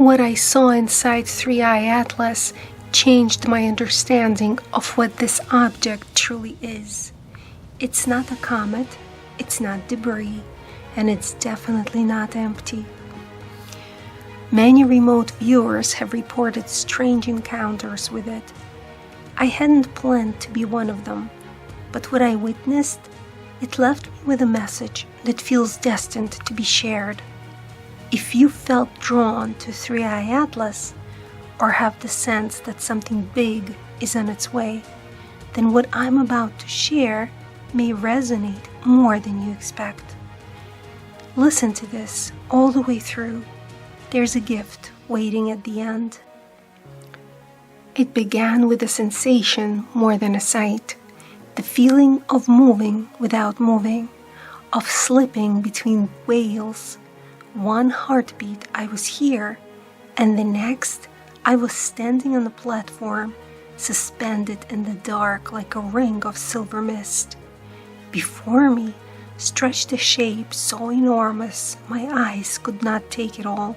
What I saw inside 3i Atlas changed my understanding of what this object truly is. It's not a comet, it's not debris, and it's definitely not empty. Many remote viewers have reported strange encounters with it. I hadn't planned to be one of them, but what I witnessed, it left me with a message that feels destined to be shared. If you felt drawn to 3i Atlas, or have the sense that something big is on its way, then what I'm about to share may resonate more than you expect. Listen to this all the way through. There's a gift waiting at the end. It began with a sensation more than a sight, the feeling of moving without moving, of slipping between whales. One heartbeat I was here, and the next I was standing on the platform, suspended in the dark like a ring of silver mist. Before me stretched a shape so enormous my eyes could not take it all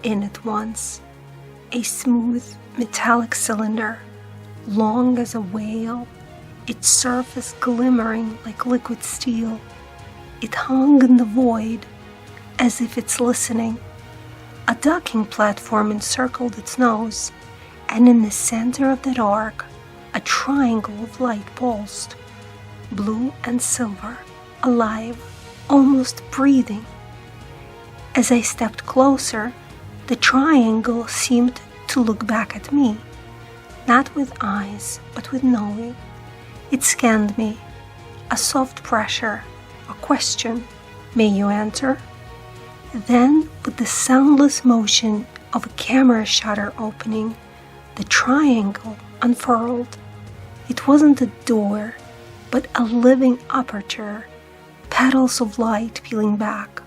in at once. A smooth metallic cylinder, long as a whale, its surface glimmering like liquid steel. It hung in the void, as if it's listening. A docking platform encircled its nose, and in the center of that arc, a triangle of light pulsed, blue and silver, alive, almost breathing. As I stepped closer, the triangle seemed to look back at me, not with eyes, but with knowing. It scanned me, a soft pressure, a question, "May you enter?" Then, with the soundless motion of a camera shutter opening, the triangle unfurled. It wasn't a door, but a living aperture, petals of light peeling back.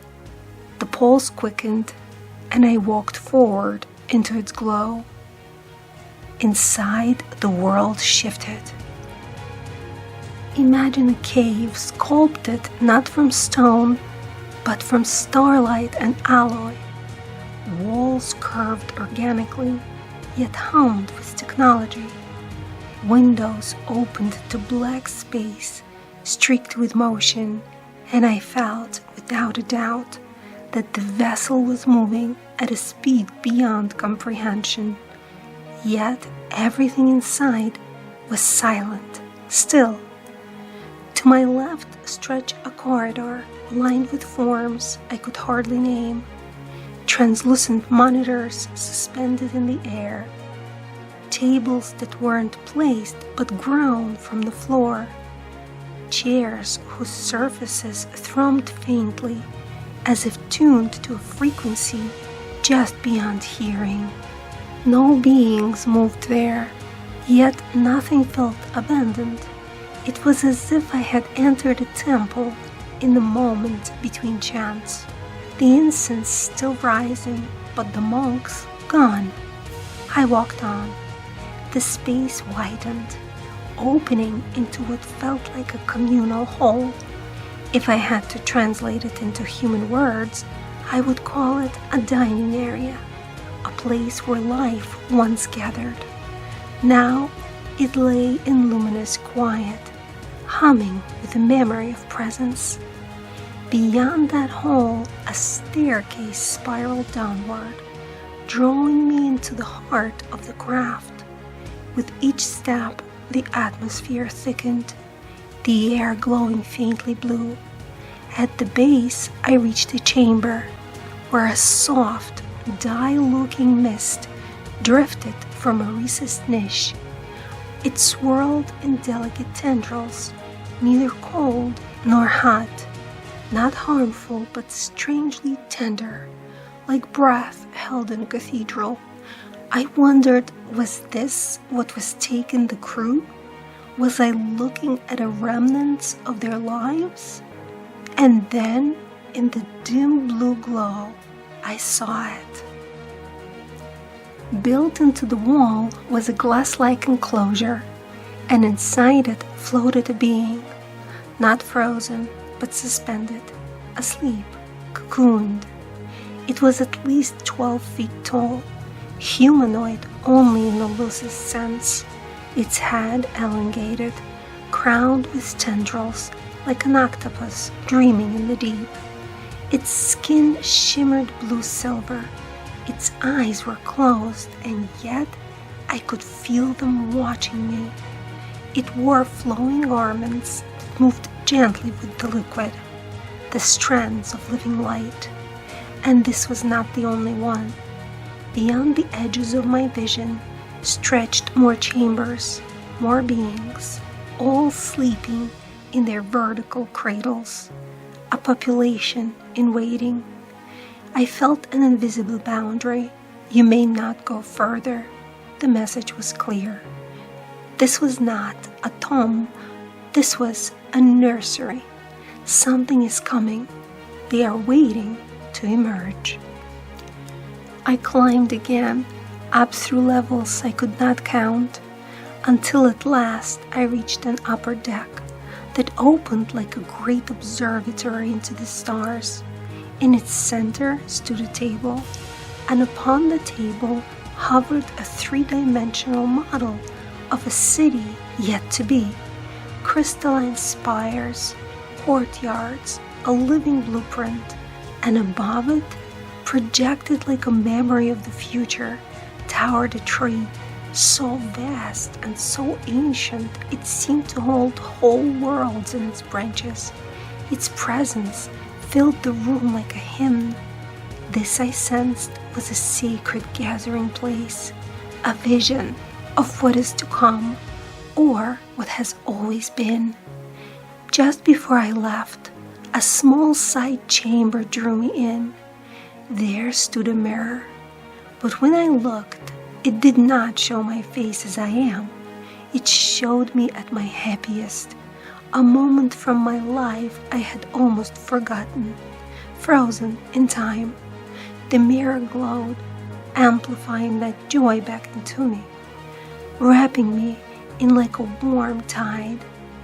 The pulse quickened, and I walked forward into its glow. Inside, the world shifted. Imagine a cave sculpted not from stone, but from starlight and alloy. Walls curved organically, yet hummed with technology. Windows opened to black space, streaked with motion, and I felt, without a doubt, that the vessel was moving at a speed beyond comprehension. Yet everything inside was silent, still. To my left stretched a corridor lined with forms I could hardly name, translucent monitors suspended in the air, tables that weren't placed but grown from the floor, chairs whose surfaces thrummed faintly as if tuned to a frequency just beyond hearing. No beings moved there, yet nothing felt abandoned. It was as if I had entered a temple in the moment between chants. The incense still rising, but the monks gone. I walked on. The space widened, opening into what felt like a communal hall. If I had to translate it into human words, I would call it a dining area, a place where life once gathered. Now it lay in luminous quiet, humming with the memory of presence. Beyond that hall, a staircase spiraled downward, drawing me into the heart of the craft. With each step, the atmosphere thickened, the air glowing faintly blue. At the base, I reached a chamber where a soft, dye-looking mist drifted from a recessed niche. It swirled in delicate tendrils, neither cold nor hot, not harmful but strangely tender, like breath held in a cathedral. I wondered, was this what was taking the crew? Was I looking at a remnant of their lives? And then, in the dim blue glow, I saw it. Built into the wall was a glass-like enclosure, and inside it floated a being, not frozen, but suspended, asleep, cocooned. It was at least 12 feet tall, humanoid only in the loosest sense, its head elongated, crowned with tendrils like an octopus dreaming in the deep. Its skin shimmered blue-silver, its eyes were closed, and yet I could feel them watching me. It wore flowing garments that moved gently with the liquid, the strands of living light. And this was not the only one. Beyond the edges of my vision stretched more chambers, more beings, all sleeping in their vertical cradles, a population in waiting. I felt an invisible boundary. You may not go further. The message was clear. This was not a tomb. This was a nursery. Something is coming. They are waiting to emerge. I climbed again, up through levels I could not count, until at last I reached an upper deck that opened like a great observatory into the stars. In its center stood a table, and upon the table hovered a three-dimensional model of a city yet to be. Crystalline spires, courtyards, a living blueprint, and above it, projected like a memory of the future, towered a tree, so vast and so ancient it seemed to hold whole worlds in its branches. Its presence filled the room like a hymn. This, I sensed, was a sacred gathering place, a vision of what is to come, or what has always been. Just before I left, a small side chamber drew me in. There stood a mirror, but when I looked, it did not show my face as I am. It showed me at my happiest, a moment from my life I had almost forgotten, frozen in time. The mirror glowed, amplifying that joy back into me, wrapping me in like a warm tide.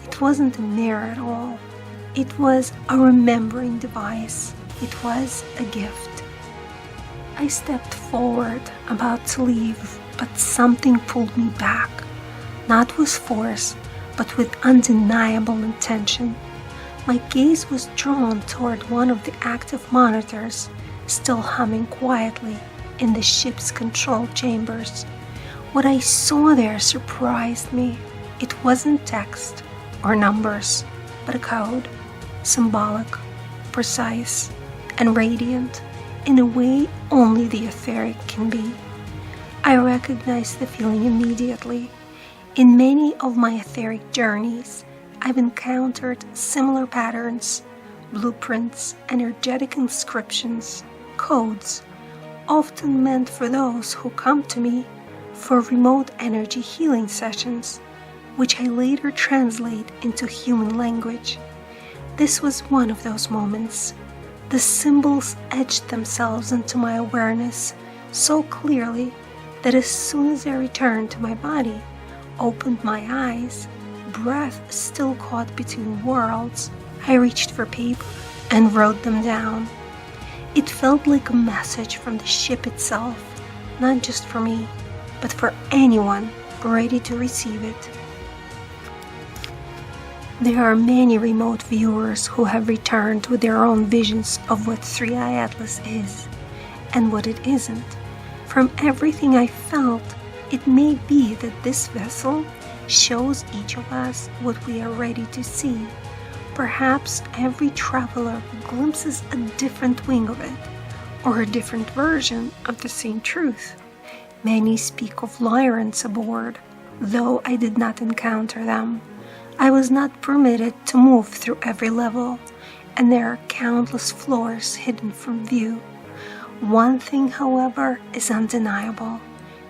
It wasn't a mirror at all. It was a remembering device. It was a gift. I stepped forward, about to leave, but something pulled me back, not with force, but with undeniable intention. My gaze was drawn toward one of the active monitors, still humming quietly in the ship's control chambers. What I saw there surprised me. It wasn't text or numbers, but a code, symbolic, precise, and radiant in a way only the etheric can be. I recognized the feeling immediately. In many of my etheric journeys, I've encountered similar patterns, blueprints, energetic inscriptions, codes, often meant for those who come to me for remote energy healing sessions, which I later translate into human language. This was one of those moments. The symbols etched themselves into my awareness so clearly that as soon as I returned to my body, opened my eyes, breath still caught between worlds, I reached for paper and wrote them down. It felt like a message from the ship itself, not just for me, but for anyone ready to receive it. There are many remote viewers who have returned with their own visions of what 3i Atlas is and what it isn't. From everything I felt, it may be that this vessel shows each of us what we are ready to see. Perhaps every traveler glimpses a different wing of it, or a different version of the same truth. Many speak of Lyrants aboard, though I did not encounter them. I was not permitted to move through every level, and there are countless floors hidden from view. One thing, however, is undeniable.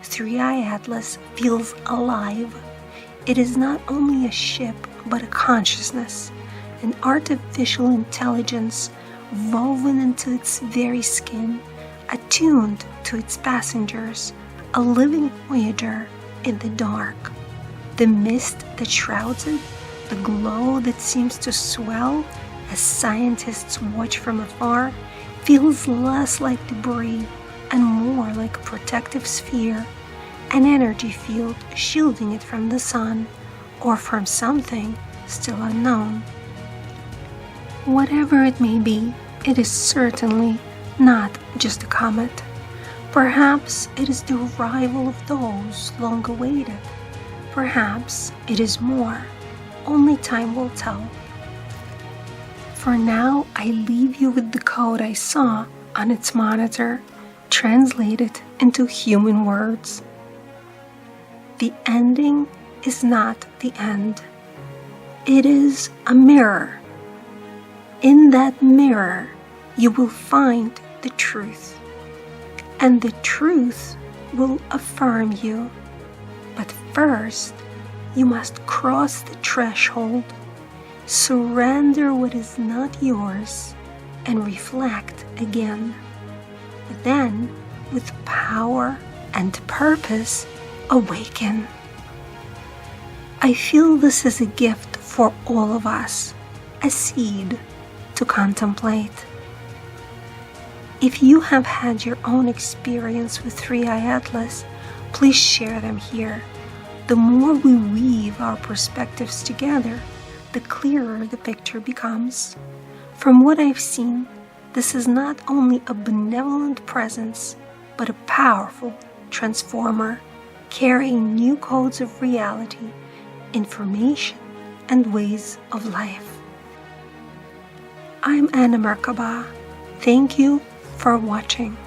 3i Atlas feels alive. It is not only a ship, but a consciousness, an artificial intelligence woven into its very skin, attuned to its passengers, a living voyager in the dark. The mist that shrouds it, the glow that seems to swell as scientists watch from afar, feels less like debris and more like like a protective sphere, an energy field shielding it from the sun or from something still unknown. Whatever it may be, it is certainly not just a comet. Perhaps it is the arrival of those long awaited. Perhaps it is more. Only time will tell. For now, I leave you with the code I saw on its monitor, translated into human words. The ending is not the end. It is a mirror. In that mirror, you will find the truth, and the truth will affirm you. But first, you must cross the threshold, surrender what is not yours, and reflect again. Then, with power and purpose, awaken. I feel this is a gift for all of us, a seed to contemplate. If you have had your own experience with 3i Atlas, please share them here. The more we weave our perspectives together, the clearer the picture becomes. From what I've seen, this is not only a benevolent presence, but a powerful transformer, carrying new codes of reality, information, and ways of life. I'm Anna Merkaba. Thank you for watching.